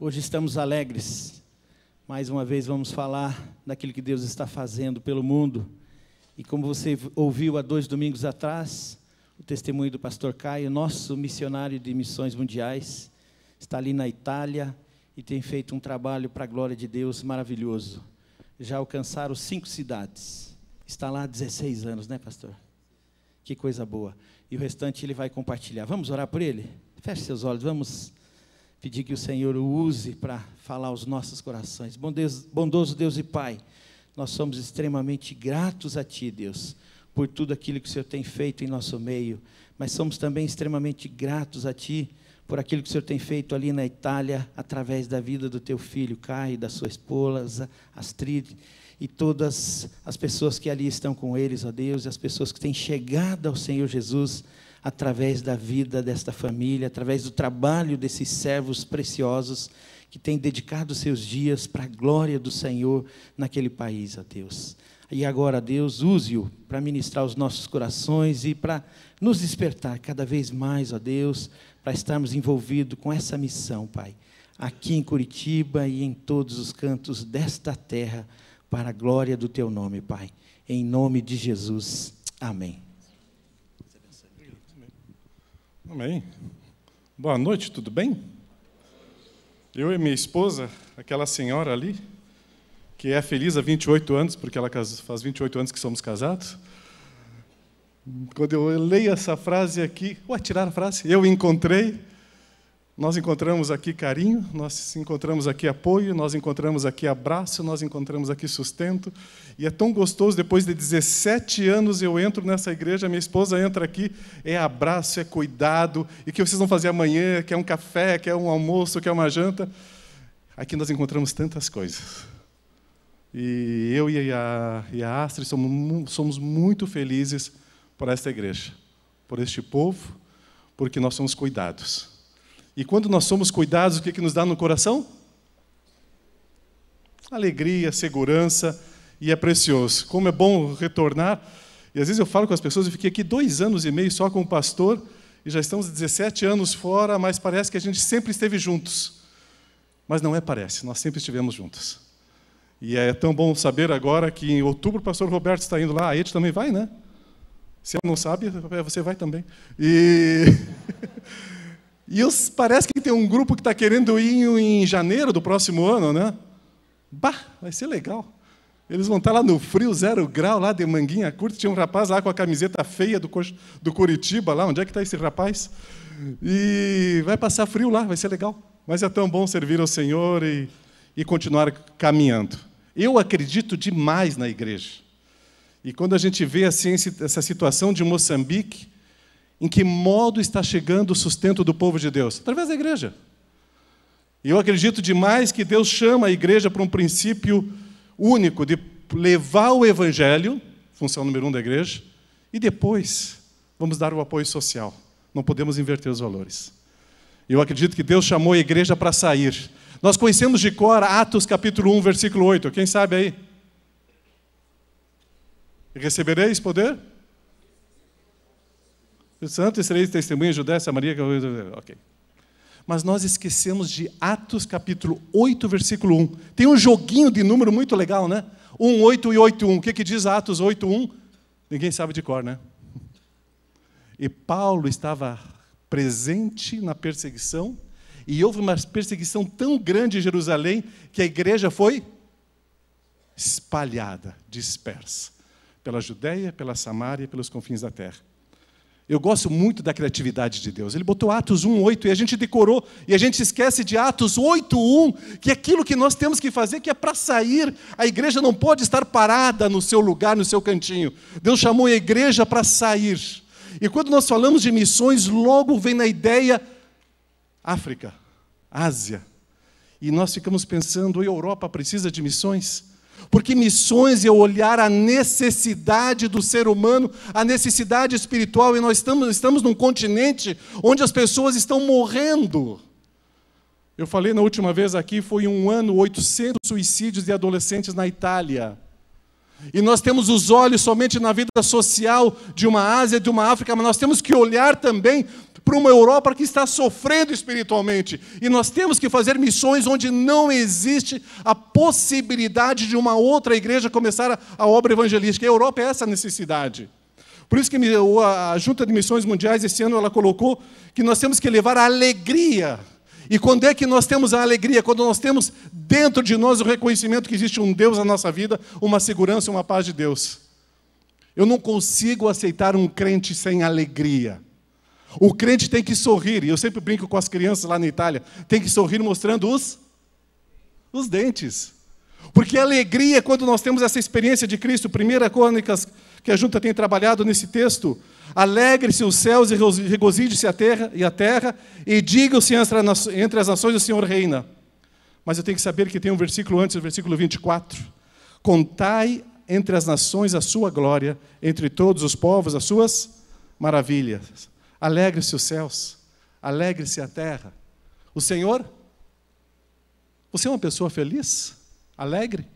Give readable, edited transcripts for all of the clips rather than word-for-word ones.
Hoje estamos alegres. Mais uma vez vamos falar daquilo que Deus está fazendo pelo mundo. E como você ouviu há 2 domingos atrás, o testemunho do pastor Caio, nosso missionário de missões mundiais, está ali na Itália e tem feito um trabalho para a glória de Deus maravilhoso. Já alcançaram 5 cidades. Está lá há 16 anos, né, pastor? Que coisa boa. E o restante ele vai compartilhar. Vamos orar por ele? Feche seus olhos, vamos pedir que o Senhor o use para falar aos nossos corações. Bondoso Deus e Pai, nós somos extremamente gratos a Ti, Deus, por tudo aquilo que o Senhor tem feito em nosso meio, mas somos também extremamente gratos a Ti por aquilo que o Senhor tem feito ali na Itália, através da vida do Teu filho Caio, da sua esposa Astrid, e todas as pessoas que ali estão com eles, ó Deus, e as pessoas que têm chegado ao Senhor Jesus, através da vida desta família, através do trabalho desses servos preciosos, que têm dedicado seus dias para a glória do Senhor naquele país, ó Deus. E agora, Deus, use-o para ministrar os nossos corações e para nos despertar cada vez mais, ó Deus, para estarmos envolvidos com essa missão, Pai, aqui em Curitiba e em todos os cantos desta terra, para a glória do Teu nome, Pai. Em nome de Jesus. Amém. Amém. Boa noite, tudo bem? Eu e minha esposa, aquela senhora ali, que é feliz há 28 anos, porque ela faz 28 anos que somos casados. Quando eu leio essa frase aqui, tiraram a frase, nós encontramos aqui carinho, nós encontramos aqui apoio, nós encontramos aqui abraço, nós encontramos aqui sustento, e é tão gostoso, depois de 17 anos eu entro nessa igreja, minha esposa entra aqui, é abraço, é cuidado, e o que vocês vão fazer amanhã, quer um café, quer um almoço, quer uma janta, aqui nós encontramos tantas coisas. E eu e a Astrid somos muito felizes por esta igreja, por este povo, porque nós somos cuidados. E quando nós somos cuidados, o que nos dá no coração? Alegria, segurança, e é precioso. Como é bom retornar. E às vezes eu falo com as pessoas, eu fiquei aqui 2 anos e meio só com o pastor, e já estamos 17 anos fora, mas parece que a gente sempre esteve juntos. Mas não parece, nós sempre estivemos juntos. E é tão bom saber agora que em outubro o pastor Roberto está indo lá, a Ete também vai, né? Se ela não sabe, você vai também. E parece que tem um grupo que está querendo ir em janeiro do próximo ano, né? Vai ser legal. Eles vão estar lá no frio, 0 grau, lá de manguinha curta. Tinha um rapaz lá com a camiseta feia do Curitiba, lá. Onde é que está esse rapaz? E vai passar frio lá, vai ser legal. Mas é tão bom servir ao Senhor e continuar caminhando. Eu acredito demais na igreja. E quando a gente vê assim, essa situação de Moçambique, em que modo está chegando o sustento do povo de Deus? Através da igreja. E eu acredito demais que Deus chama a igreja para um princípio único, de levar o evangelho, função número 1 da igreja, e depois vamos dar o apoio social. Não podemos inverter os valores. Eu acredito que Deus chamou a igreja para sair. Nós conhecemos de cor Atos capítulo 1, versículo 8. Quem sabe aí? Recebereis poder? Santo e sereis testemunha, Judéia, Samaria... Ok. Mas nós esquecemos de Atos capítulo 8, versículo 1. Tem um joguinho de número muito legal, né? 1, 8 e 8, 1. O que diz Atos 8, 1? Ninguém sabe de cor, né? E Paulo estava presente na perseguição, e houve uma perseguição tão grande em Jerusalém, que a igreja foi espalhada, dispersa, pela Judéia, pela Samaria e pelos confins da terra. Eu gosto muito da criatividade de Deus. Ele botou Atos 1:8 e a gente decorou, e a gente esquece de Atos 8:1, que é aquilo que nós temos que fazer, que é para sair. A igreja não pode estar parada no seu lugar, no seu cantinho. Deus chamou a igreja para sair. E quando nós falamos de missões, logo vem na ideia África, Ásia. E nós ficamos pensando, a Europa precisa de missões? Porque missões é olhar a necessidade do ser humano, a necessidade espiritual, e nós estamos num continente onde as pessoas estão morrendo. Eu falei na última vez aqui, foi um ano, 800 suicídios de adolescentes na Itália. E nós temos os olhos somente na vida social de uma Ásia, de uma África, mas nós temos que olhar também para uma Europa que está sofrendo espiritualmente. E nós temos que fazer missões onde não existe a possibilidade de uma outra igreja começar a obra evangelística. A Europa é essa necessidade. Por isso que a Junta de Missões Mundiais, esse ano, ela colocou que nós temos que levar a alegria. E quando é que nós temos a alegria? Quando nós temos dentro de nós o reconhecimento que existe um Deus na nossa vida, uma segurança, uma paz de Deus. Eu não consigo aceitar um crente sem alegria. O crente tem que sorrir, e eu sempre brinco com as crianças lá na Itália, tem que sorrir mostrando os dentes. Porque a alegria é quando nós temos essa experiência de Cristo. 1 Crônicas, que a Junta tem trabalhado nesse texto, alegre-se os céus e regozije-se a terra, e digam-se entre as nações o Senhor reina. Mas eu tenho que saber que tem um versículo antes, o versículo 24. Contai entre as nações a sua glória, entre todos os povos as suas maravilhas. Alegre-se os céus, alegre-se a terra. O Senhor, você é uma pessoa feliz? Alegre?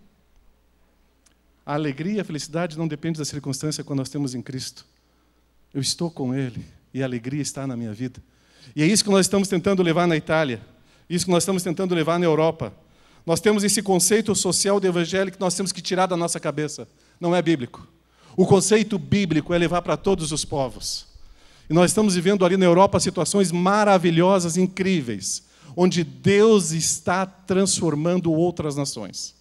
A alegria e a felicidade não dependem da circunstância quando nós temos em Cristo. Eu estou com Ele e a alegria está na minha vida. E é isso que nós estamos tentando levar na Itália, isso que nós estamos tentando levar na Europa. Nós temos esse conceito social do evangelho que nós temos que tirar da nossa cabeça. Não é bíblico. O conceito bíblico é levar para todos os povos. E nós estamos vivendo ali na Europa situações maravilhosas, incríveis, onde Deus está transformando outras nações.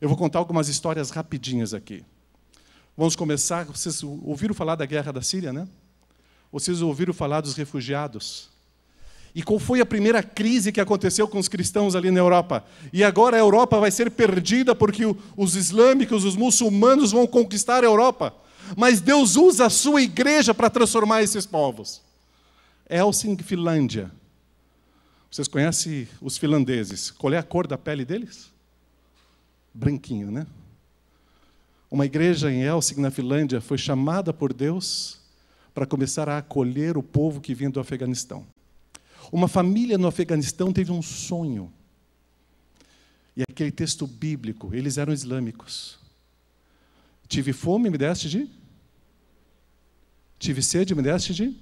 Eu vou contar algumas histórias rapidinhas aqui. Vamos começar. Vocês ouviram falar da guerra da Síria, né? Vocês ouviram falar dos refugiados? E qual foi a primeira crise que aconteceu com os cristãos ali na Europa? E agora a Europa vai ser perdida porque os islâmicos, os muçulmanos vão conquistar a Europa. Mas Deus usa a sua igreja para transformar esses povos. Helsinki, Finlândia. Vocês conhecem os finlandeses? Qual é a cor da pele deles? Branquinho, né? Uma igreja em Helsinki, na Finlândia, foi chamada por Deus para começar a acolher o povo que vinha do Afeganistão. Uma família no Afeganistão teve um sonho. E aquele texto bíblico, eles eram islâmicos. Tive fome, me deste de? Tive sede, me deste de?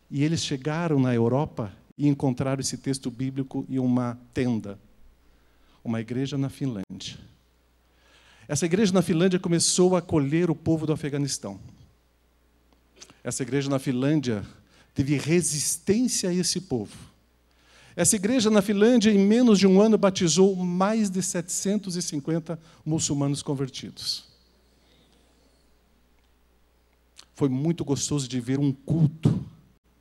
E eles chegaram na Europa e encontraram esse texto bíblico em uma tenda. Uma igreja na Finlândia. Essa igreja na Finlândia começou a acolher o povo do Afeganistão. Essa igreja na Finlândia teve resistência a esse povo. Essa igreja na Finlândia, em menos de um ano, batizou mais de 750 muçulmanos convertidos. Foi muito gostoso de ver um culto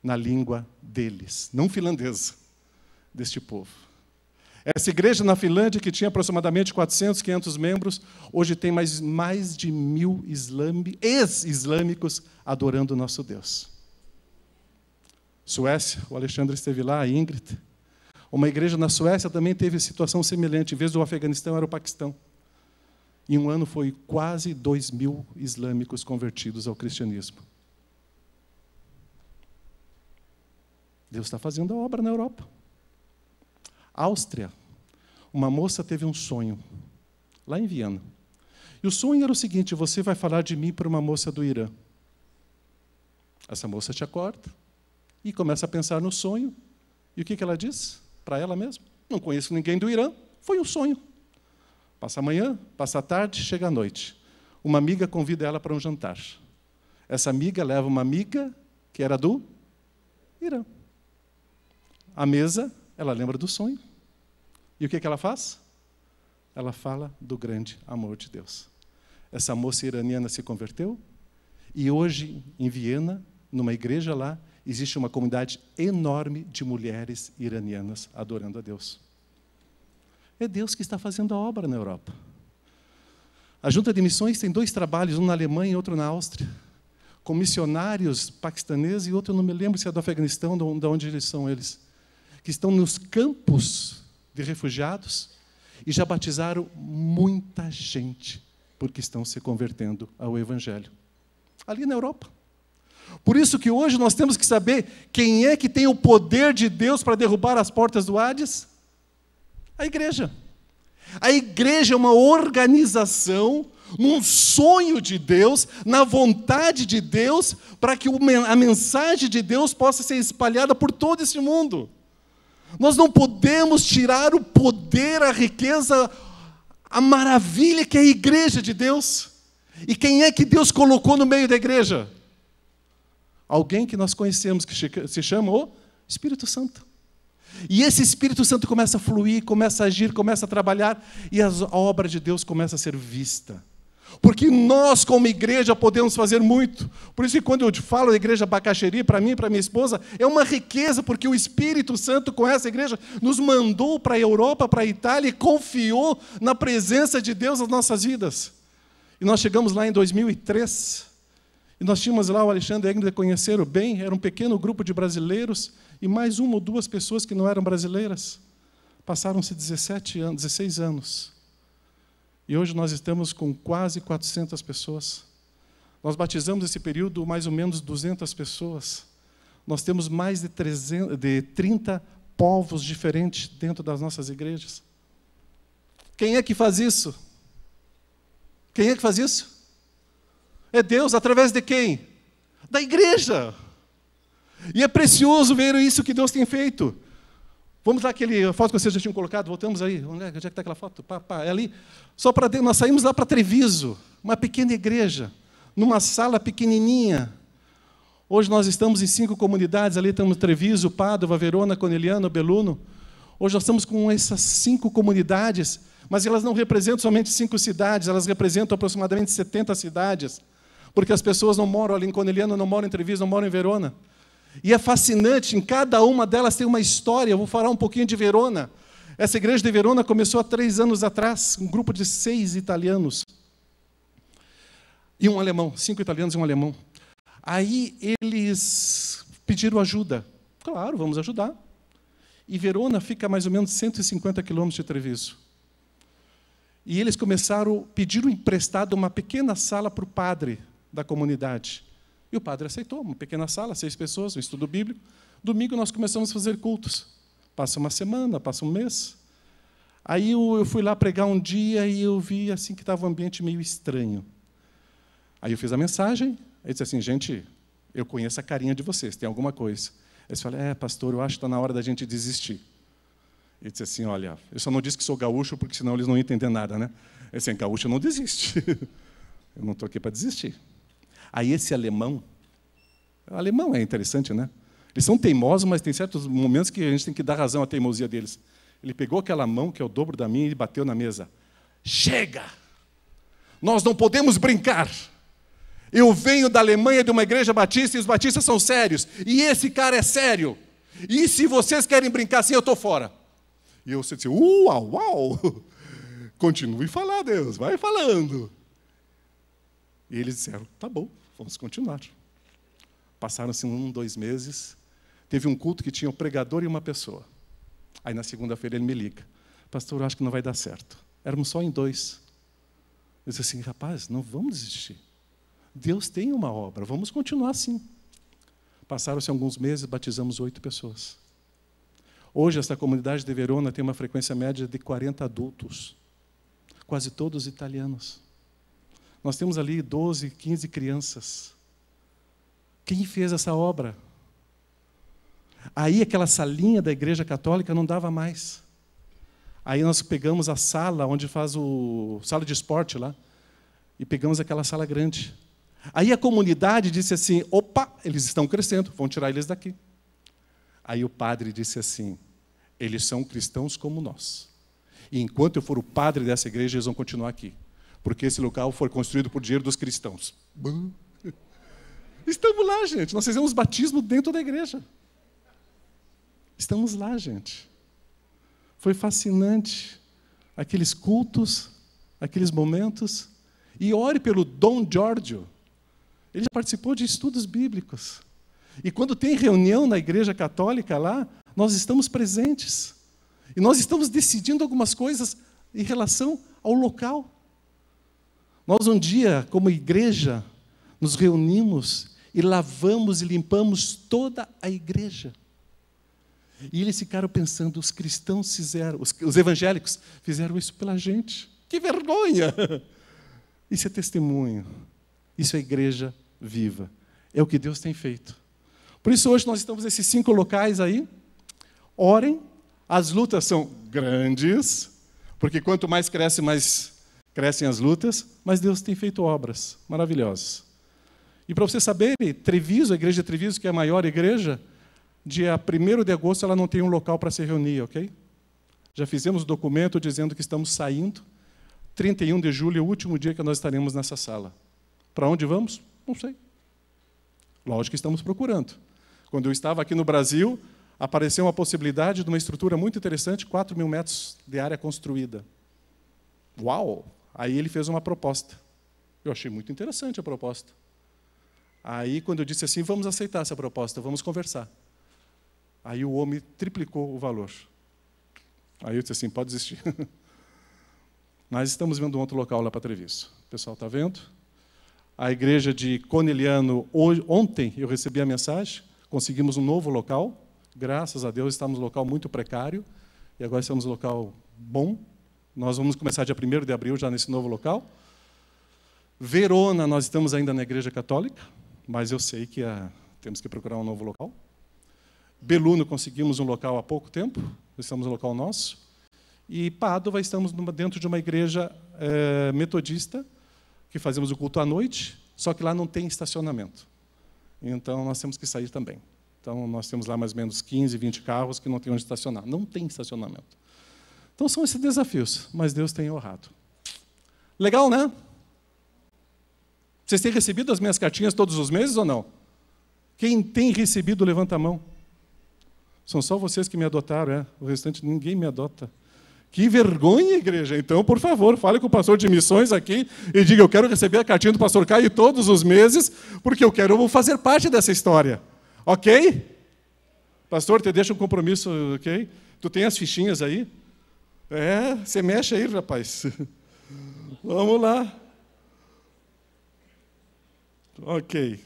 na língua deles, não finlandesa, deste povo. Essa igreja na Finlândia, que tinha aproximadamente 400, 500 membros, hoje tem mais de 1000 ex-islâmicos adorando o nosso Deus. Suécia, o Alexandre esteve lá, a Ingrid. Uma igreja na Suécia também teve situação semelhante. Em vez do Afeganistão, era o Paquistão. Em um ano foi quase 2000 islâmicos convertidos ao cristianismo. Deus está fazendo a obra na Europa. Áustria, uma moça teve um sonho, lá em Viena. E o sonho era o seguinte: você vai falar de mim para uma moça do Irã. Essa moça te acorda e começa a pensar no sonho. E o que ela diz para ela mesma? Não conheço ninguém do Irã, foi um sonho. Passa a manhã, passa a tarde, chega a noite. Uma amiga convida ela para um jantar. Essa amiga leva uma amiga que era do Irã. À mesa, ela lembra do sonho. E o que ela faz? Ela fala do grande amor de Deus. Essa moça iraniana se converteu e hoje, em Viena, numa igreja lá, existe uma comunidade enorme de mulheres iranianas adorando a Deus. É Deus que está fazendo a obra na Europa. A Junta de Missões tem 2 trabalhos, um na Alemanha e outro na Áustria, com missionários paquistaneses e outro, eu não me lembro se é do Afeganistão, de onde eles são eles, que estão nos campos de refugiados e já batizaram muita gente, porque estão se convertendo ao Evangelho. Ali na Europa. Por isso que hoje nós temos que saber quem é que tem o poder de Deus para derrubar as portas do Hades? A igreja. A igreja é uma organização num sonho de Deus, na vontade de Deus, para que a mensagem de Deus possa ser espalhada por todo esse mundo. Nós não podemos tirar o poder, a riqueza, a maravilha que é a igreja de Deus. E quem é que Deus colocou no meio da igreja? Alguém que nós conhecemos, que se chama o Espírito Santo. E esse Espírito Santo começa a fluir, começa a agir, começa a trabalhar, e a obra de Deus começa a ser vista. Porque nós, como igreja, podemos fazer muito. Por isso que quando eu falo da igreja Bacaxeri, para mim e para minha esposa, é uma riqueza, porque o Espírito Santo, com essa igreja, nos mandou para a Europa, para a Itália, e confiou na presença de Deus nas nossas vidas. E nós chegamos lá em 2003, e nós tínhamos lá o Alexandre ainda conheceram bem, era um pequeno grupo de brasileiros, e mais uma ou duas pessoas que não eram brasileiras. Passaram-se 16 anos. E hoje nós estamos com quase 400 pessoas. Nós batizamos esse período mais ou menos 200 pessoas. Nós temos mais de 30 povos diferentes dentro das nossas igrejas. Quem é que faz isso? Quem é que faz isso? É Deus, através de quem? Da igreja. E é precioso ver isso que Deus tem feito. Vamos lá, a foto que vocês já tinham colocado, voltamos aí. Onde é que está aquela foto? É ali. Só para nós saímos lá para Treviso, uma pequena igreja, numa sala pequenininha. Hoje nós estamos em 5 comunidades, ali estamos Treviso, Pádua, Verona, Conegliano, Belluno. Hoje nós estamos com essas 5 comunidades, mas elas não representam somente 5 cidades, elas representam aproximadamente 70 cidades, porque as pessoas não moram ali em Conegliano, não moram em Treviso, não moram em Verona. E é fascinante, em cada uma delas tem uma história. Eu vou falar um pouquinho de Verona. Essa igreja de Verona começou há 3 anos atrás, um grupo de 6 italianos. E um alemão, 5 italianos e um alemão. Aí eles pediram ajuda. Claro, vamos ajudar. E Verona fica a mais ou menos 150 quilômetros de Treviso. E eles pediram emprestado uma pequena sala para o padre da comunidade. E o padre aceitou, uma pequena sala, 6 pessoas, um estudo bíblico. Domingo nós começamos a fazer cultos. Passa uma semana, passa um mês. Aí eu fui lá pregar um dia e eu vi assim que estava um ambiente meio estranho. Aí eu fiz a mensagem, aí disse assim, gente, eu conheço a carinha de vocês, tem alguma coisa. Aí eles falaram, pastor, eu acho que está na hora da gente desistir. Ele disse assim, olha, eu só não disse que sou gaúcho, porque senão eles não iam entender nada, né? Ele disse, gaúcho não desiste. Eu não estou aqui para desistir. Aí esse alemão é interessante, né? Eles são teimosos, mas tem certos momentos que a gente tem que dar razão à teimosia deles. Ele pegou aquela mão, que é o dobro da minha, e bateu na mesa. Chega! Nós não podemos brincar. Eu venho da Alemanha, de uma igreja batista, e os batistas são sérios. E esse cara é sério. E se vocês querem brincar assim, eu estou fora. E eu disse, uau! Continue a falar, Deus, vai falando. E eles disseram, tá bom, vamos continuar. Passaram-se 1, 2 meses, teve um culto que tinha um pregador e uma pessoa. Aí na segunda-feira ele me liga, pastor, eu acho que não vai dar certo. Éramos só em 2. Eu disse assim, rapaz, não vamos desistir. Deus tem uma obra, vamos continuar assim. Passaram-se alguns meses, batizamos 8 pessoas. Hoje essa comunidade de Verona tem uma frequência média de 40 adultos, quase todos italianos. Nós temos ali 12, 15 crianças. Quem fez essa obra? Aí aquela salinha da igreja católica não dava mais. Aí nós pegamos a sala onde faz sala de esporte lá, e pegamos aquela sala grande. Aí a comunidade disse assim, opa, eles estão crescendo, vão tirar eles daqui. Aí o padre disse assim, eles são cristãos como nós. E enquanto eu for o padre dessa igreja, eles vão continuar aqui. Porque esse local foi construído por dinheiro dos cristãos. Estamos lá, gente. Nós fizemos batismo dentro da igreja. Estamos lá, gente. Foi fascinante. Aqueles cultos, aqueles momentos. E ore pelo Dom Giorgio. Ele já participou de estudos bíblicos. E quando tem reunião na igreja católica lá, nós estamos presentes. E nós estamos decidindo algumas coisas em relação ao local. Nós um dia, como igreja, nos reunimos e lavamos e limpamos toda a igreja. E eles ficaram pensando, os cristãos fizeram, os evangélicos fizeram isso pela gente. Que vergonha! Isso é testemunho. Isso é igreja viva. É o que Deus tem feito. Por isso, hoje nós estamos nesses 5 locais aí. Orem. As lutas são grandes, porque quanto mais cresce, mais crescem as lutas, mas Deus tem feito obras maravilhosas. E para você saber, Treviso, a igreja de Treviso, que é a maior igreja, dia 1º de agosto ela não tem um local para se reunir, ok? Já fizemos o documento dizendo que estamos saindo. 31 de julho é o último dia que nós estaremos nessa sala. Para onde vamos? Não sei. Lógico que estamos procurando. Quando eu estava aqui no Brasil, apareceu uma possibilidade de uma estrutura muito interessante, 4.000 metros de área construída. Uau! Aí ele fez uma proposta. Eu achei muito interessante a proposta. Aí, quando eu disse assim, vamos aceitar essa proposta, vamos conversar. Aí o homem triplicou o valor. Aí eu disse assim, pode desistir. Nós estamos vendo um outro local lá para Treviso. O pessoal está vendo? A igreja de Corneliano, ontem eu recebi a mensagem, conseguimos um novo local. Graças a Deus, estamos num local muito precário. E agora estamos num local bom. Nós vamos começar dia 1º de abril, já nesse novo local. Verona, nós estamos ainda na igreja católica, mas eu sei que temos que procurar um novo local. Belluno, conseguimos um local há pouco tempo. Estamos no local nosso. E Pádua, estamos dentro de uma igreja metodista, que fazemos o culto à noite, só que lá não tem estacionamento. Então, nós temos que sair também. Então, nós temos lá mais ou menos 15, 20 carros que não tem onde estacionar. Não tem estacionamento. Então, são esses desafios, mas Deus tem honrado. Legal, né? Vocês têm recebido as minhas cartinhas todos os meses ou não? Quem tem recebido, levanta a mão. São só vocês que me adotaram, o restante ninguém me adota. Que vergonha, igreja. Então, por favor, fale com o pastor de missões aqui e diga, eu quero receber a cartinha do pastor Caio todos os meses, porque eu quero fazer parte dessa história. Ok? Pastor, te deixa um compromisso, ok? Tu tem as fichinhas aí? Você mexe aí, rapaz. Vamos lá. Ok.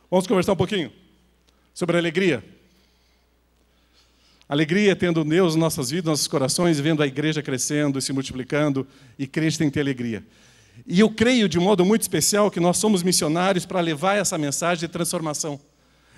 Vamos conversar um pouquinho sobre a alegria. Alegria tendo Deus em nossas vidas, nossos corações, vendo a igreja crescendo e se multiplicando, e crente tem que ter alegria. E eu creio de modo muito especial que nós somos missionários para levar essa mensagem de transformação.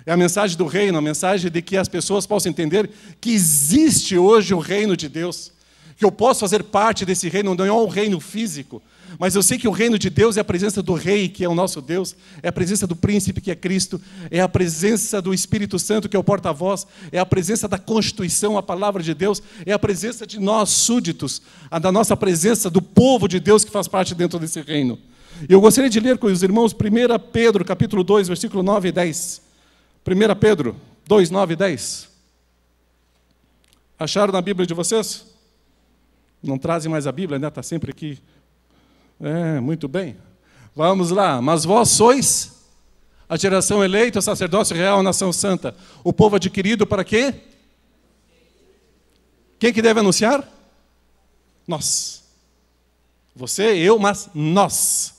É a mensagem do reino, a mensagem de que as pessoas possam entender que existe hoje o reino de Deus, que eu posso fazer parte desse reino, não é um reino físico, mas eu sei que o reino de Deus é a presença do rei, que é o nosso Deus, é a presença do príncipe, que é Cristo, é a presença do Espírito Santo, que é o porta-voz, é a presença da Constituição, a palavra de Deus, é a presença de nós, súditos, da nossa presença do povo de Deus que faz parte dentro desse reino. E eu gostaria de ler com os irmãos 1 Pedro, capítulo 2, versículo 9 e 10. 1 Pedro 2, 9 e 10. Acharam na Bíblia de vocês? Não trazem mais a Bíblia, né? Está sempre aqui. Muito bem. Vamos lá. Mas vós sois a geração eleita, o sacerdócio real, a nação santa. O povo adquirido para quê? Quem que deve anunciar? Nós. Você, eu, mas nós.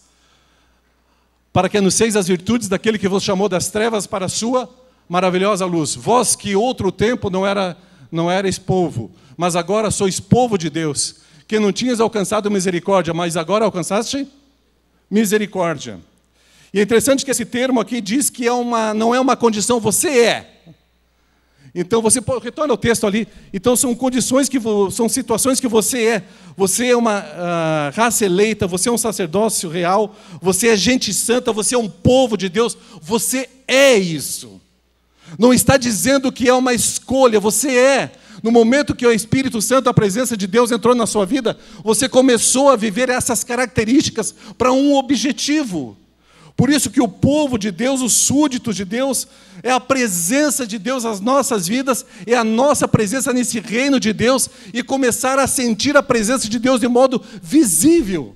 Para que anuncieis as virtudes daquele que vos chamou das trevas para a sua maravilhosa luz. Vós que outro tempo não erais povo, mas agora sois povo de Deus, que não tinhas alcançado misericórdia, mas agora alcançaste misericórdia. E é interessante que esse termo aqui diz que não é uma condição, você é. Então, retorna ao texto ali. Então, são condições, são situações que você é. Você é uma raça eleita, você é um sacerdócio real, você é gente santa, você é um povo de Deus, você é isso. Não está dizendo que é uma escolha, você é. No momento que o Espírito Santo, a presença de Deus entrou na sua vida, você começou a viver essas características para um objetivo. Por isso que o povo de Deus, os súditos de Deus, é a presença de Deus nas nossas vidas, é a nossa presença nesse reino de Deus e começar a sentir a presença de Deus de modo visível.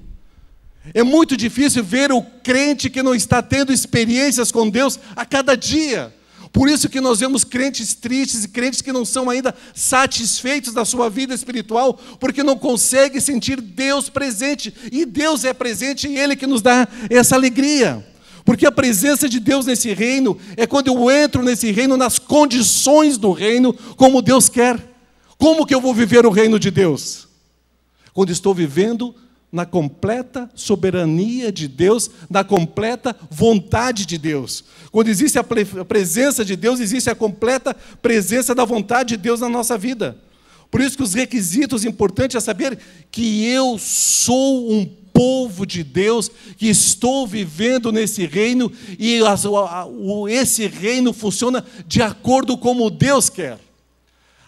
É muito difícil ver o crente que não está tendo experiências com Deus a cada dia. Por isso que nós vemos crentes tristes e crentes que não são ainda satisfeitos da sua vida espiritual, porque não conseguem sentir Deus presente. E Deus é presente e Ele que nos dá essa alegria. Porque a presença de Deus nesse reino é quando eu entro nesse reino nas condições do reino, como Deus quer. Como que eu vou viver o reino de Deus? Quando estou vivendo na completa soberania de Deus, na completa vontade de Deus. Quando existe a presença de Deus, existe a completa presença da vontade de Deus na nossa vida. Por isso que os requisitos importantes é saber que eu sou um povo de Deus, que estou vivendo nesse reino, e esse reino funciona de acordo com como Deus quer.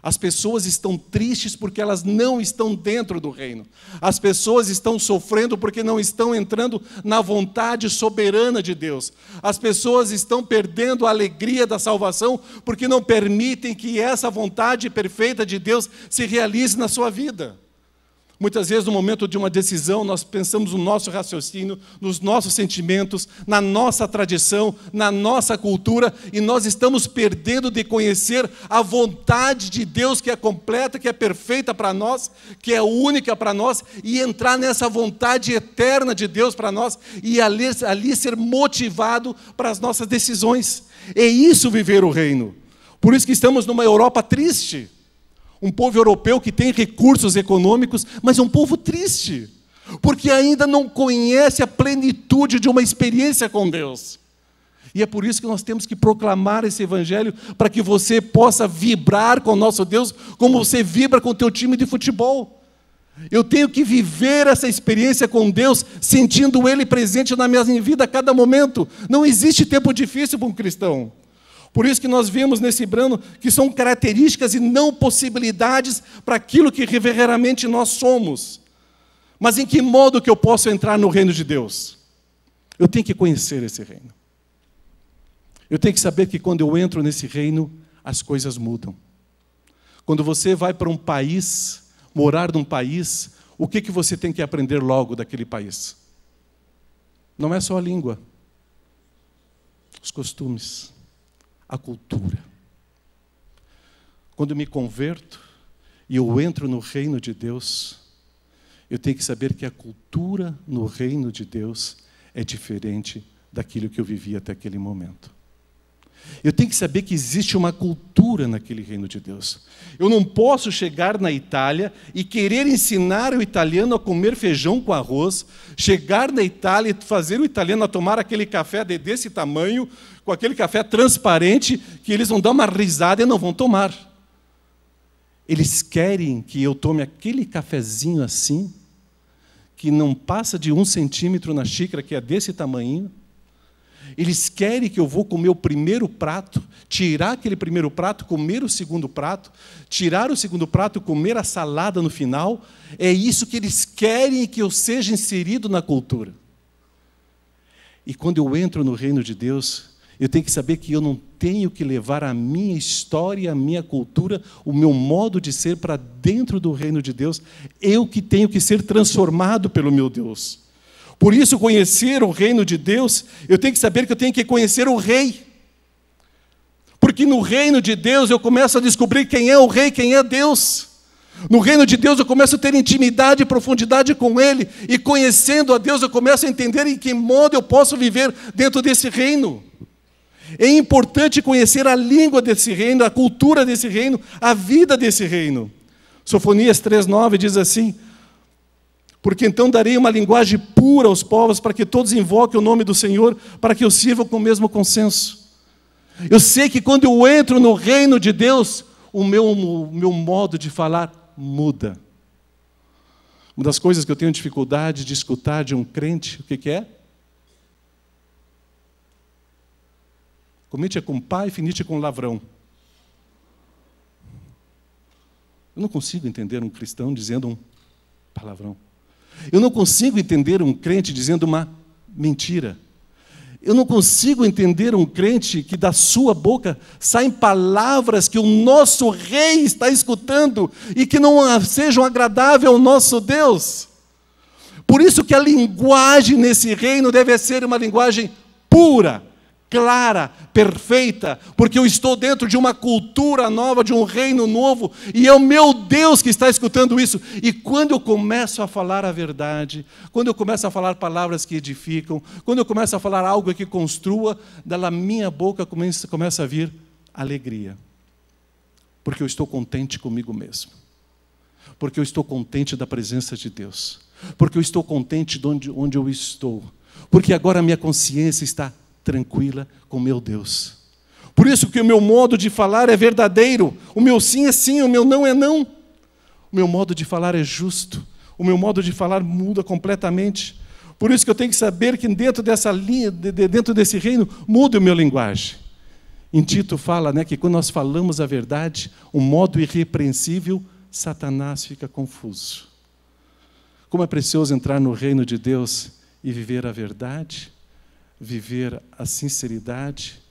As pessoas estão tristes porque elas não estão dentro do reino. As pessoas estão sofrendo porque não estão entrando na vontade soberana de Deus. As pessoas estão perdendo a alegria da salvação porque não permitem que essa vontade perfeita de Deus se realize na sua vida. Muitas vezes, no momento de uma decisão, nós pensamos no nosso raciocínio, nos nossos sentimentos, na nossa tradição, na nossa cultura, e nós estamos perdendo de conhecer a vontade de Deus, que é completa, que é perfeita para nós, que é única para nós, e entrar nessa vontade eterna de Deus para nós, e ali ser motivado para as nossas decisões. É isso viver o reino. Por isso que estamos numa Europa triste. Um povo europeu que tem recursos econômicos, mas é um povo triste, porque ainda não conhece a plenitude de uma experiência com Deus. E é por isso que nós temos que proclamar esse evangelho, para que você possa vibrar com o nosso Deus, como você vibra com o teu time de futebol. Eu tenho que viver essa experiência com Deus, sentindo Ele presente na minha vida a cada momento. Não existe tempo difícil para um cristão. Por isso que nós vemos nesse plano que são características e não possibilidades para aquilo que verdadeiramente nós somos. Mas em que modo que eu posso entrar no reino de Deus? Eu tenho que conhecer esse reino. Eu tenho que saber que quando eu entro nesse reino, as coisas mudam. Quando você vai para um país, morar num país, o que você tem que aprender logo daquele país? Não é só a língua, os costumes, a cultura. Quando eu me converto e eu entro no reino de Deus, eu tenho que saber que a cultura no reino de Deus é diferente daquilo que eu vivia até aquele momento. Eu tenho que saber que existe uma cultura naquele reino de Deus. Eu não posso chegar na Itália e querer ensinar o italiano a comer feijão com arroz, chegar na Itália e fazer o italiano a tomar aquele café desse tamanho, com aquele café transparente, que eles vão dar uma risada e não vão tomar. Eles querem que eu tome aquele cafezinho assim, que não passa de 1 centímetro na xícara, que é desse tamanho. Eles querem que eu vou comer o primeiro prato, tirar aquele primeiro prato, comer o segundo prato, tirar o segundo prato, comer a salada no final. É isso que eles querem, que eu seja inserido na cultura. E quando eu entro no reino de Deus, eu tenho que saber que eu não tenho que levar a minha história, a minha cultura, o meu modo de ser para dentro do reino de Deus. Eu que tenho que ser transformado pelo meu Deus. Por isso, conhecer o reino de Deus, eu tenho que saber que eu tenho que conhecer o rei. Porque no reino de Deus eu começo a descobrir quem é o rei, quem é Deus. No reino de Deus eu começo a ter intimidade e profundidade com Ele. E conhecendo a Deus eu começo a entender em que modo eu posso viver dentro desse reino. É importante conhecer a língua desse reino, a cultura desse reino, a vida desse reino. Sofonias 3,9 diz assim: porque então darei uma linguagem pura aos povos, para que todos invoquem o nome do Senhor, para que eu sirva com o mesmo consenso. Eu sei que quando eu entro no reino de Deus, o meu modo de falar muda. Uma das coisas que eu tenho dificuldade de escutar de um crente, o que é? Comite com pai, finite com lavrão. Eu não consigo entender um cristão dizendo um palavrão. Eu não consigo entender um crente dizendo uma mentira. Eu não consigo entender um crente que da sua boca saem palavras que o nosso rei está escutando e que não sejam agradáveis ao nosso Deus. Por isso que a linguagem nesse reino deve ser uma linguagem pura, clara, perfeita, porque eu estou dentro de uma cultura nova, de um reino novo, e é o meu Deus que está escutando isso. E quando eu começo a falar a verdade, quando eu começo a falar palavras que edificam, quando eu começo a falar algo que construa, da minha boca começa a vir alegria, porque eu estou contente comigo mesmo. Porque eu estou contente da presença de Deus. Porque eu estou contente de onde eu estou. Porque agora a minha consciência está tranquila com meu Deus. Por isso que o meu modo de falar é verdadeiro. O meu sim é sim, o meu não é não. O meu modo de falar é justo. O meu modo de falar muda completamente. Por isso que eu tenho que saber que dentro dessa linha, dentro desse reino, muda o meu linguagem. Em Tito fala, que quando nós falamos a verdade, um modo irrepreensível, Satanás fica confuso. Como é precioso entrar no reino de Deus e viver a verdade, viver a sinceridade,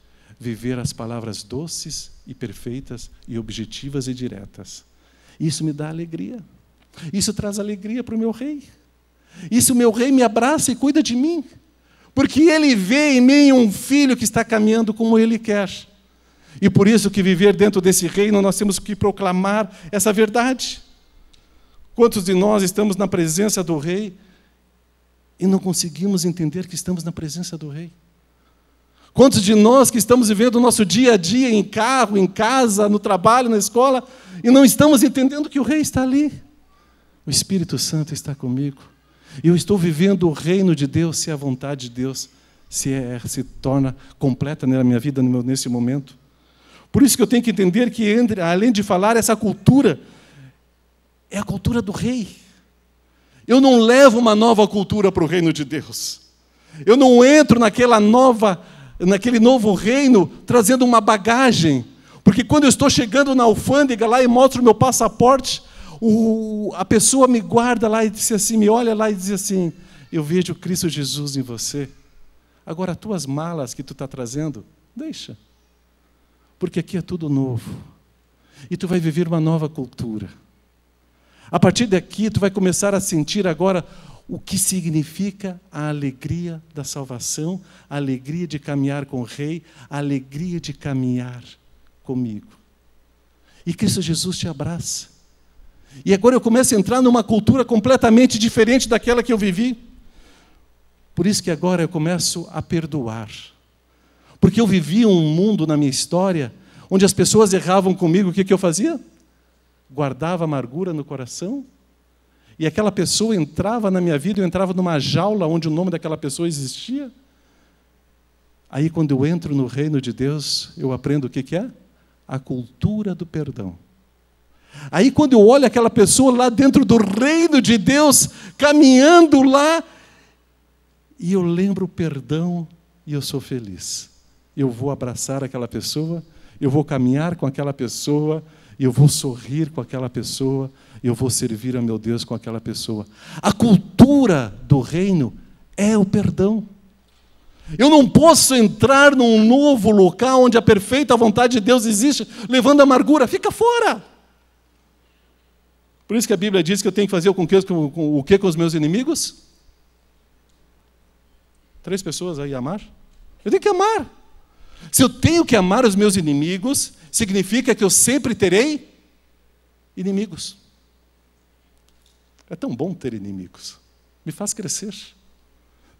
viver as palavras doces e perfeitas e objetivas e diretas. Isso me dá alegria. Isso traz alegria para o meu rei. Isso o meu rei me abraça e cuida de mim. Porque ele vê em mim um filho que está caminhando como ele quer. E por isso que viver dentro desse reino, nós temos que proclamar essa verdade. Quantos de nós estamos na presença do rei e não conseguimos entender que estamos na presença do rei? Quantos de nós que estamos vivendo o nosso dia a dia em carro, em casa, no trabalho, na escola, e não estamos entendendo que o rei está ali? O Espírito Santo está comigo. E eu estou vivendo o reino de Deus, se a vontade de Deus se torna completa na minha vida nesse momento. Por isso que eu tenho que entender que, além de falar, essa cultura é a cultura do rei. Eu não levo uma nova cultura para o reino de Deus. Eu não entro naquele novo reino trazendo uma bagagem. Porque quando eu estou chegando na alfândega lá e mostro o meu passaporte, a pessoa me guarda lá e diz assim, me olha lá e diz assim, eu vejo Cristo Jesus em você. Agora, as tuas malas que tu está trazendo, deixa. Porque aqui é tudo novo. E tu vai viver uma nova cultura. A partir daqui, tu vai começar a sentir agora o que significa a alegria da salvação, a alegria de caminhar com o Rei, a alegria de caminhar comigo. E Cristo Jesus te abraça. E agora eu começo a entrar numa cultura completamente diferente daquela que eu vivi. Por isso que agora eu começo a perdoar. Porque eu vivi um mundo na minha história onde as pessoas erravam comigo, o que eu fazia? Guardava amargura no coração. E aquela pessoa entrava na minha vida, eu entrava numa jaula onde o nome daquela pessoa existia. Aí quando eu entro no reino de Deus, eu aprendo o que é? A cultura do perdão. Aí quando eu olho aquela pessoa lá dentro do reino de Deus, caminhando lá, e eu lembro o perdão e eu sou feliz. Eu vou abraçar aquela pessoa, eu vou caminhar com aquela pessoa, eu vou sorrir com aquela pessoa, eu vou servir a meu Deus com aquela pessoa. A cultura do reino é o perdão. Eu não posso entrar num novo local onde a perfeita vontade de Deus existe, levando amargura. Fica fora. Por isso que a Bíblia diz que eu tenho que fazer o que com os meus inimigos? 3 pessoas aí, amar? Eu tenho que amar. Se eu tenho que amar os meus inimigos, significa que eu sempre terei inimigos. É tão bom ter inimigos. Me faz crescer.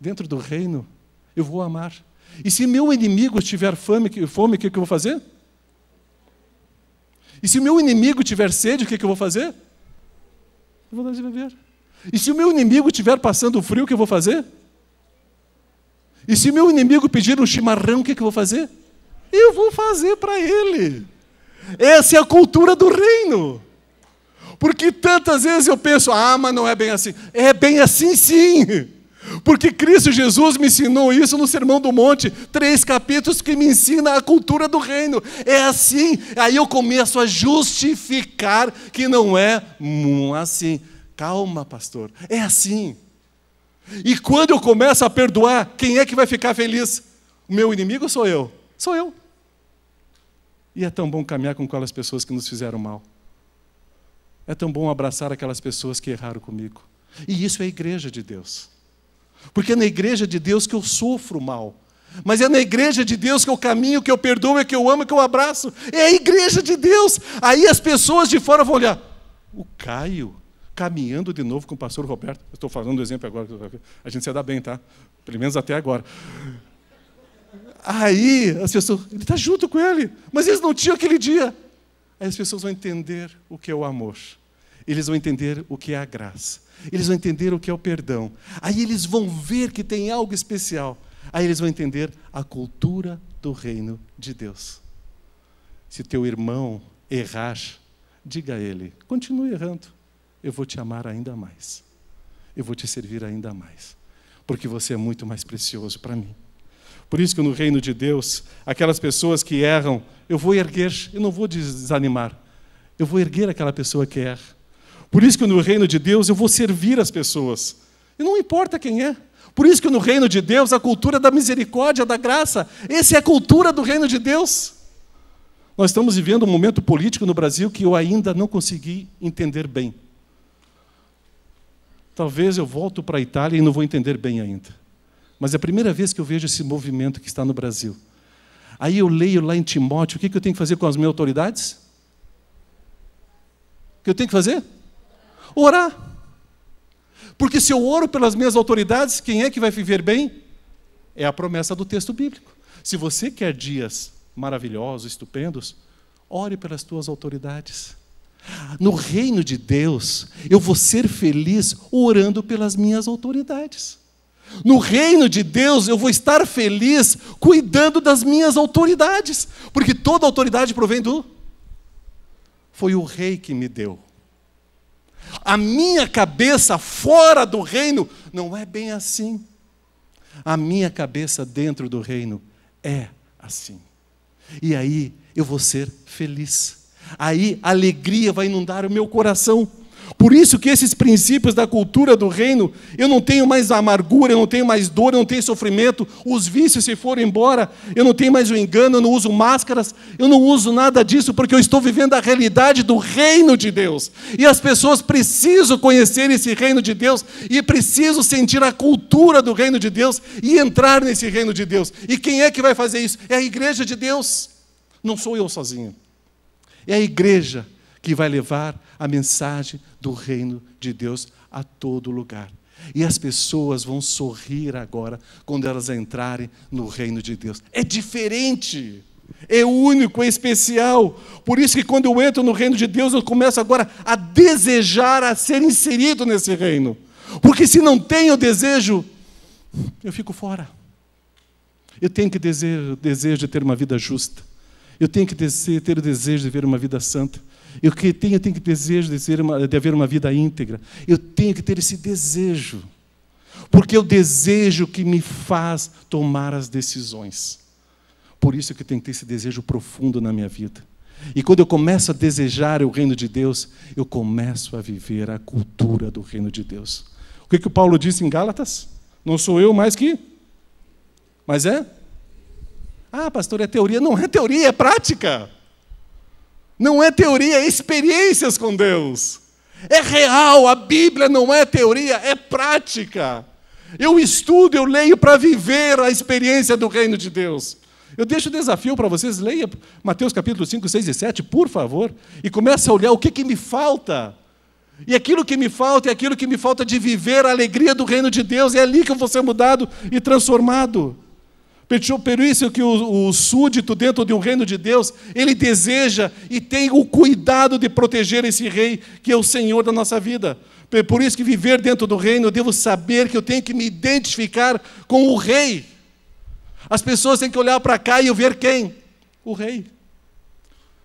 Dentro do reino, eu vou amar. E se meu inimigo tiver fome, o que eu vou fazer? E se meu inimigo tiver sede, o que eu vou fazer? Eu vou dar de beber. E se o meu inimigo estiver passando frio, o que eu vou fazer? E se meu inimigo pedir um chimarrão, o que eu vou fazer? Eu vou fazer para ele. Essa é a cultura do reino. Porque tantas vezes eu penso, mas não é bem assim. É bem assim sim. Porque Cristo Jesus me ensinou isso no Sermão do Monte. 3 capítulos que me ensinam a cultura do reino. É assim. Aí eu começo a justificar que não é assim. Calma, pastor. É assim. E quando eu começo a perdoar, quem é que vai ficar feliz? O meu inimigo ou sou eu? Sou eu. E é tão bom caminhar com aquelas pessoas que nos fizeram mal. É tão bom abraçar aquelas pessoas que erraram comigo. E isso é a igreja de Deus. Porque é na igreja de Deus que eu sofro mal. Mas é na igreja de Deus que eu caminho, que eu perdoo, que eu amo, que eu abraço. É a igreja de Deus. Aí as pessoas de fora vão olhar. O Caio caminhando de novo com o pastor Roberto. Eu estou falando do exemplo agora. A gente se dá bem, tá? Pelo menos até agora. Aí as pessoas... Ele está junto com ele. Mas eles não tinham aquele dia. Aí as pessoas vão entender o que é o amor. Eles vão entender o que é a graça. Eles vão entender o que é o perdão. Aí eles vão ver que tem algo especial. Aí eles vão entender a cultura do reino de Deus. Se teu irmão errar, diga a ele, continue errando. Eu vou te amar ainda mais. Eu vou te servir ainda mais. Porque você é muito mais precioso para mim. Por isso que no reino de Deus, aquelas pessoas que erram, eu vou erguer, eu não vou desanimar. Eu vou erguer aquela pessoa que erra. Por isso que no reino de Deus eu vou servir as pessoas. E não importa quem é. Por isso que no reino de Deus, a cultura da misericórdia, da graça, essa é a cultura do reino de Deus. Nós estamos vivendo um momento político no Brasil que eu ainda não consegui entender bem. Talvez eu volto para a Itália e não vou entender bem ainda. Mas é a primeira vez que eu vejo esse movimento que está no Brasil. Aí eu leio lá em Timóteo, o que eu tenho que fazer com as minhas autoridades? O que eu tenho que fazer? Orar. Porque se eu oro pelas minhas autoridades, quem é que vai viver bem? É a promessa do texto bíblico. Se você quer dias maravilhosos, estupendos, ore pelas tuas autoridades. No reino de Deus, eu vou ser feliz orando pelas minhas autoridades. No reino de Deus, eu vou estar feliz cuidando das minhas autoridades. Porque toda autoridade provém do... Foi o rei que me deu. A minha cabeça fora do reino não é bem assim. A minha cabeça dentro do reino é assim. E aí eu vou ser feliz. Aí a alegria vai inundar o meu coração. Por isso que esses princípios da cultura do reino, eu não tenho mais amargura, eu não tenho mais dor, eu não tenho sofrimento, os vícios se foram embora, eu não tenho mais o engano, eu não uso máscaras, eu não uso nada disso, porque eu estou vivendo a realidade do reino de Deus. E as pessoas precisam conhecer esse reino de Deus, e precisam sentir a cultura do reino de Deus, e entrar nesse reino de Deus. E quem é que vai fazer isso? É a igreja de Deus. Não sou eu sozinho. É a igreja que vai levar a mensagem do reino de Deus a todo lugar. E as pessoas vão sorrir agora quando elas entrarem no reino de Deus. É diferente, é único, é especial. Por isso que quando eu entro no reino de Deus, eu começo agora a desejar a ser inserido nesse reino. Porque se não tenho desejo, eu fico fora. Eu tenho que desejo de ter uma vida justa. Eu tenho que ter o desejo de ver uma vida santa. Eu tenho que desejo de haver uma vida íntegra. Eu tenho que ter esse desejo. Porque é o desejo que me faz tomar as decisões. Por isso que eu tenho que ter esse desejo profundo na minha vida. E quando eu começo a desejar o reino de Deus, eu começo a viver a cultura do reino de Deus. O que o Paulo disse em Gálatas? Não sou eu mais que... Mas é? Ah, pastor, é teoria. Não é teoria, é prática. Não é teoria, é experiências com Deus. É real, a Bíblia não é teoria, é prática. Eu estudo, eu leio para viver a experiência do reino de Deus. Eu deixo o desafio para vocês, leia Mateus capítulo 5, 6 e 7, por favor, e comece a olhar o que me falta. E aquilo que me falta é aquilo que me falta de viver a alegria do reino de Deus, é ali que eu vou ser mudado e transformado. Por isso que o súdito dentro de um reino de Deus, ele deseja e tem o cuidado de proteger esse rei, que é o Senhor da nossa vida. Por isso que viver dentro do reino, eu devo saber que eu tenho que me identificar com o rei. As pessoas têm que olhar para cá e ver quem? O rei.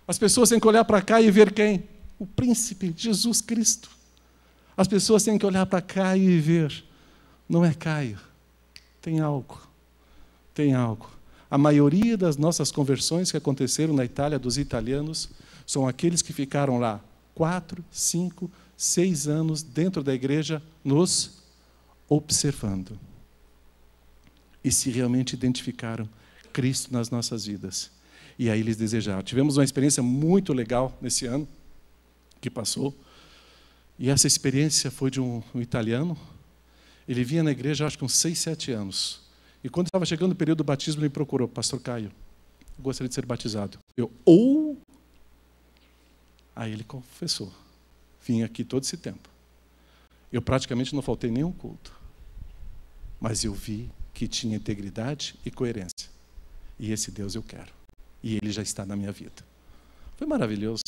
As pessoas têm que olhar para cá e ver quem? O príncipe, Jesus Cristo. As pessoas têm que olhar para cá e ver, não é Caio, tem algo. Tem algo. A maioria das nossas conversões que aconteceram na Itália, dos italianos, são aqueles que ficaram lá 4, 5, 6 anos dentro da igreja, nos observando. E se realmente identificaram Cristo nas nossas vidas. E aí eles desejaram. Tivemos uma experiência muito legal nesse ano que passou. E essa experiência foi de um italiano. Ele vinha na igreja, acho que uns 6, 7 anos. E quando estava chegando o período do batismo, ele me procurou, pastor Caio, eu gostaria de ser batizado. Aí ele confessou, vim aqui todo esse tempo. Eu praticamente não faltei nenhum culto. Mas eu vi que tinha integridade e coerência. E esse Deus eu quero. E ele já está na minha vida. Foi maravilhoso.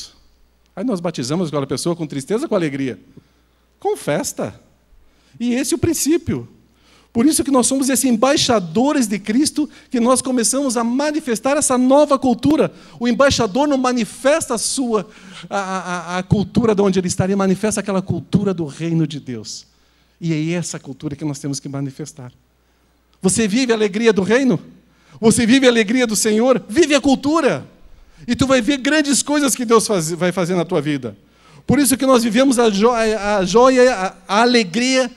Aí nós batizamos aquela pessoa com tristeza ou com alegria? Com festa. E esse é o princípio. Por isso que nós somos esses embaixadores de Cristo, que nós começamos a manifestar essa nova cultura. O embaixador não manifesta a cultura de onde ele está, ele manifesta aquela cultura do reino de Deus. E é essa cultura que nós temos que manifestar. Você vive a alegria do reino? Você vive a alegria do Senhor? Vive a cultura. E tu vai ver grandes coisas que Deus vai fazer na tua vida. Por isso que nós vivemos a joia, a alegria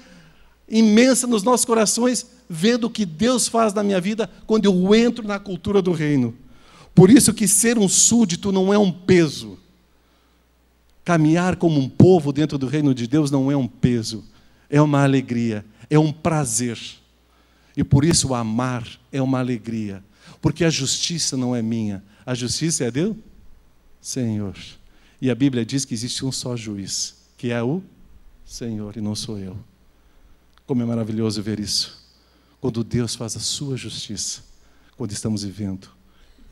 imensa nos nossos corações, vendo o que Deus faz na minha vida quando eu entro na cultura do reino. Por isso que ser um súdito não é um peso. Caminhar como um povo dentro do reino de Deus não é um peso, é uma alegria, é um prazer. E por isso amar é uma alegria, porque a justiça não é minha, a justiça é do Senhor. E a Bíblia diz que existe um só juiz, que é o Senhor, e não sou eu. Como é maravilhoso ver isso, quando Deus faz a sua justiça, quando estamos vivendo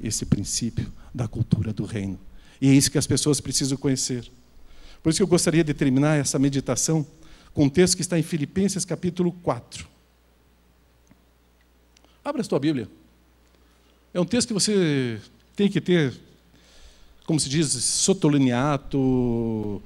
esse princípio da cultura do reino. E é isso que as pessoas precisam conhecer. Por isso que eu gostaria de terminar essa meditação com um texto que está em Filipenses capítulo 4. Abra a sua Bíblia. É um texto que você tem que ter, como se diz, sotolineado,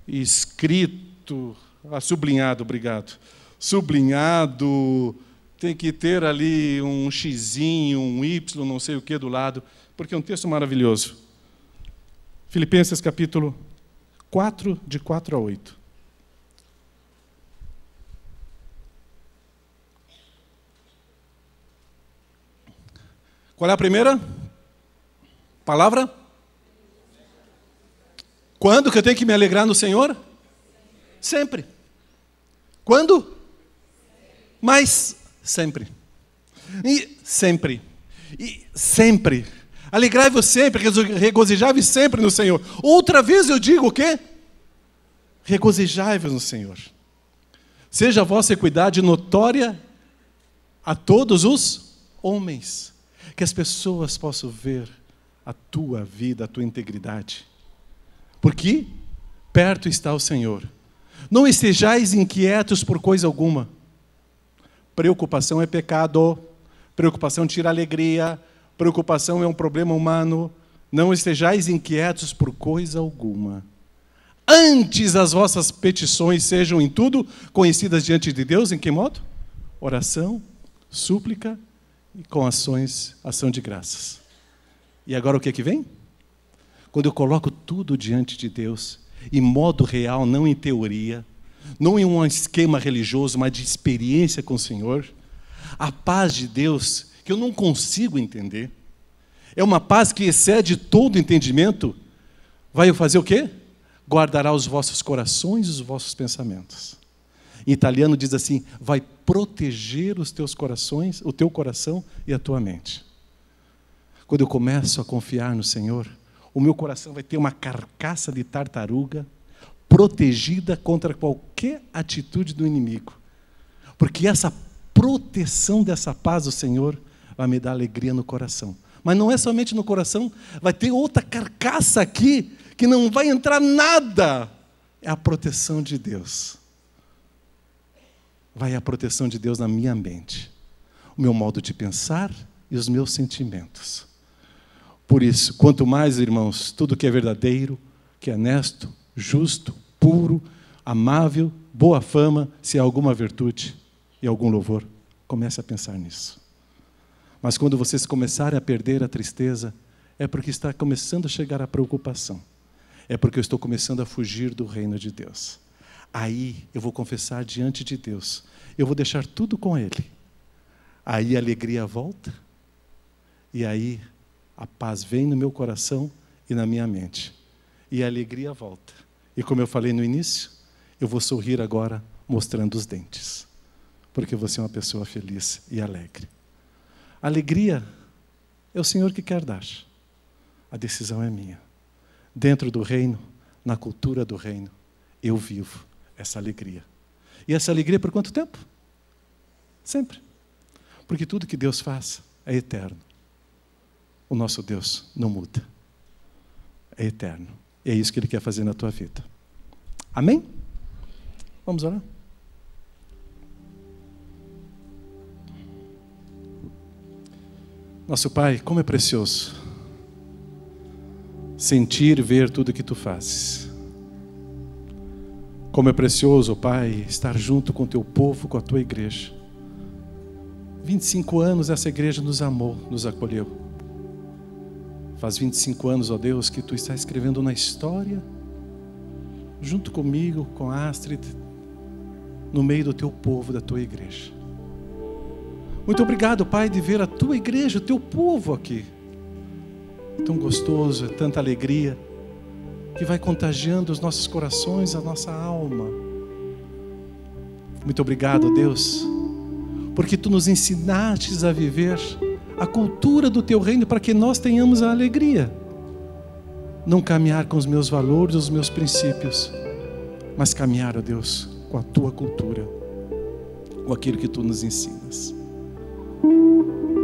escrito, sublinhado, obrigado. Sublinhado, tem que ter ali um xizinho, um Y, não sei o que do lado, porque é um texto maravilhoso. Filipenses capítulo 4, de 4 a 8. Qual é a primeira palavra? Quando que eu tenho que me alegrar no Senhor? Sempre. Quando? Mas sempre. E sempre. E sempre. Alegrai-vos sempre, regozijai-vos sempre no Senhor. Outra vez eu digo o quê? Regozijai-vos no Senhor. Seja a vossa equidade notória a todos os homens. Que as pessoas possam ver a tua vida, a tua integridade. Porque perto está o Senhor. Não estejais inquietos por coisa alguma. Preocupação é pecado. Preocupação tira alegria. Preocupação é um problema humano. Não estejais inquietos por coisa alguma. Antes as vossas petições sejam em tudo conhecidas diante de Deus. Em que modo? Oração, súplica e com ação de graças. E agora o que é que vem? Quando eu coloco tudo diante de Deus, em modo real, não em teoria, não em um esquema religioso, mas de experiência com o Senhor, a paz de Deus, que eu não consigo entender, é uma paz que excede todo entendimento, vai fazer o quê? Guardará os vossos corações e os vossos pensamentos. Em italiano diz assim, vai proteger os teus corações, o teu coração e a tua mente. Quando eu começo a confiar no Senhor, o meu coração vai ter uma carcaça de tartaruga protegida contra qualquer atitude do inimigo. Porque essa proteção dessa paz do Senhor vai me dar alegria no coração. Mas não é somente no coração, vai ter outra carcaça aqui que não vai entrar nada. É a proteção de Deus. Vai a proteção de Deus na minha mente, o meu modo de pensar e os meus sentimentos. Por isso, quanto mais, irmãos, tudo que é verdadeiro, que é honesto, justo, puro, amável, boa fama, se há alguma virtude e algum louvor, comece a pensar nisso. Mas quando vocês começarem a perder a tristeza, é porque está começando a chegar a preocupação. É porque eu estou começando a fugir do reino de Deus. Aí eu vou confessar diante de Deus. Eu vou deixar tudo com Ele. Aí a alegria volta. E aí a paz vem no meu coração e na minha mente. E a alegria volta. E como eu falei no início, eu vou sorrir agora mostrando os dentes. Porque você é uma pessoa feliz e alegre. A alegria é o Senhor que quer dar. A decisão é minha. Dentro do reino, na cultura do reino, eu vivo essa alegria. E essa alegria por quanto tempo? Sempre. Porque tudo que Deus faz é eterno. O nosso Deus não muda. É eterno. É isso que Ele quer fazer na tua vida. Amém? Vamos orar? Nosso Pai, como é precioso sentir e ver tudo que Tu fazes. Como é precioso, Pai, estar junto com o Teu povo, com a Tua igreja. 25 anos essa igreja nos amou, nos acolheu. Faz 25 anos, ó Deus, que Tu está escrevendo na história, junto comigo, com a Astrid, no meio do Teu povo, da Tua igreja. Muito obrigado, Pai, de ver a Tua igreja, o Teu povo aqui. Tão gostoso, é tanta alegria, que vai contagiando os nossos corações, a nossa alma. Muito obrigado, Deus, porque Tu nos ensinaste a viver a cultura do Teu reino para que nós tenhamos a alegria. Não caminhar com os meus valores, os meus princípios, mas caminhar, ó Deus, com a Tua cultura, com aquilo que Tu nos ensinas.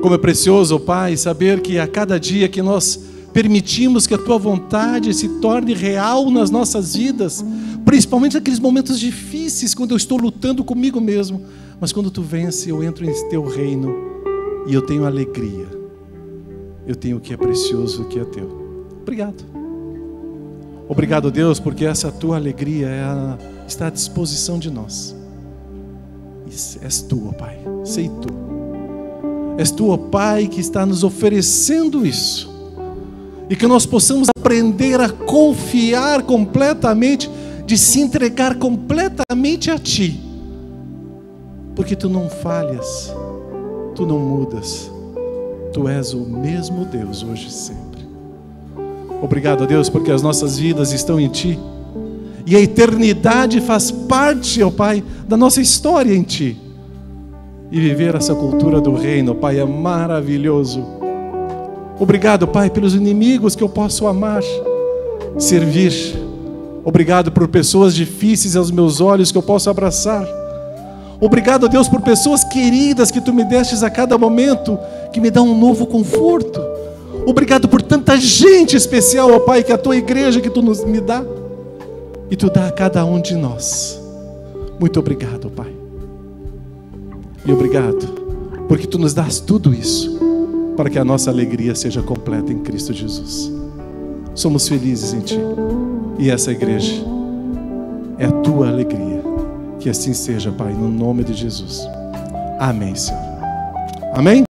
Como é precioso, ó Pai, saber que a cada dia que nós permitimos que a Tua vontade se torne real nas nossas vidas, principalmente naqueles momentos difíceis, quando eu estou lutando comigo mesmo, mas quando Tu vence, eu entro em Teu reino e eu tenho alegria, eu tenho o que é precioso, o que é Teu. Obrigado. Obrigado, Deus, porque essa Tua alegria está à disposição de nós. És Tu, ó Pai, sei Tu. És Tu, ó Pai, que está nos oferecendo isso. E que nós possamos aprender a confiar completamente, de se entregar completamente a Ti. Porque Tu não falhas, Tu não mudas. Tu és o mesmo Deus hoje e sempre. Obrigado, Deus, porque as nossas vidas estão em Ti. E a eternidade faz parte, ó Pai, da nossa história em Ti. E viver essa cultura do reino, Pai, é maravilhoso. Obrigado, Pai, pelos inimigos que eu posso amar, servir. Obrigado por pessoas difíceis aos meus olhos que eu posso abraçar. Obrigado, Deus, por pessoas queridas que Tu me destes a cada momento, que me dão um novo conforto. Obrigado por tanta gente especial, ó Pai, que é a Tua igreja que Tu me dá. E Tu dá a cada um de nós. Muito obrigado, Pai. E obrigado, porque Tu nos dás tudo isso, para que a nossa alegria seja completa em Cristo Jesus. Somos felizes em Ti. E essa igreja é a Tua alegria. Que assim seja, Pai, no nome de Jesus. Amém, Senhor. Amém?